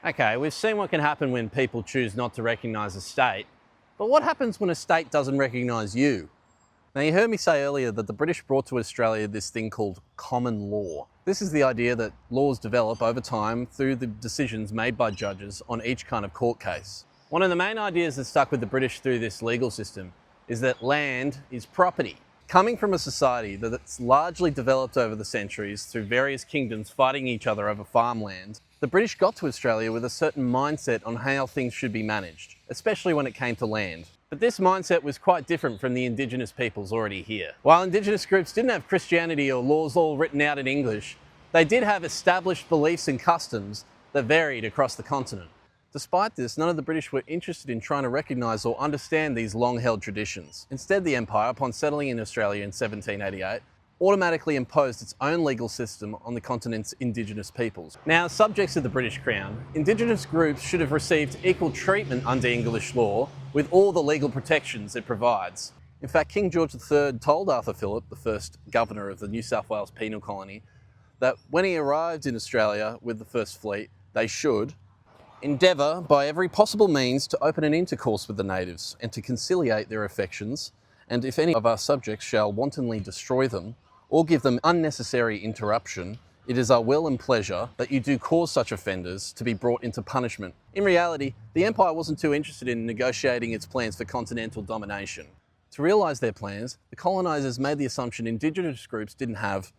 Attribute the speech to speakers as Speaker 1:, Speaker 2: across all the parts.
Speaker 1: Okay, we've seen what can happen when people choose not to recognise a state, but what happens when a state doesn't recognise you? Now, you heard me say earlier that the British brought to Australia this thing called common law. This is the idea that laws develop over time through the decisions made by judges on each kind of court case. One of the main ideas that stuck with the British through this legal system is that land is property. Coming from a society that's largely developed over the centuries through various kingdoms fighting each other over farmland, the British got to Australia with a certain mindset on how things should be managed, especially when it came to land. But this mindset was quite different from the Indigenous peoples already here. While Indigenous groups didn't have Christianity or laws all written out in English, they did have established beliefs and customs that varied across the continent. Despite this, none of the British were interested in trying to recognise or understand these long-held traditions. Instead, the Empire, upon settling in Australia in 1788, automatically imposed its own legal system on the continent's Indigenous peoples. Now, as subjects of the British Crown, Indigenous groups should have received equal treatment under English law with all the legal protections it provides. In fact, King George III told Arthur Phillip, the first governor of the New South Wales penal colony, that when he arrived in Australia with the First Fleet, they should endeavour by every possible means to open an intercourse with the natives and to conciliate their affections, and if any of our subjects shall wantonly destroy them or give them unnecessary interruption, it is our will and pleasure that you do cause such offenders to be brought into punishment. In reality, the Empire wasn't too interested in negotiating its plans for continental domination. To realise their plans, the colonisers made the assumption Indigenous groups didn't have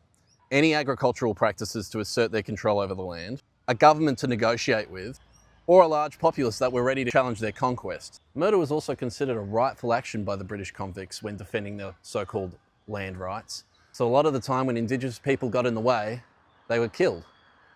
Speaker 1: any agricultural practices to assert their control over the land, a government to negotiate with, or a large populace that were ready to challenge their conquest. Murder was also considered a rightful action by the British convicts when defending their so-called land rights. So a lot of the time when Indigenous people got in the way, they were killed.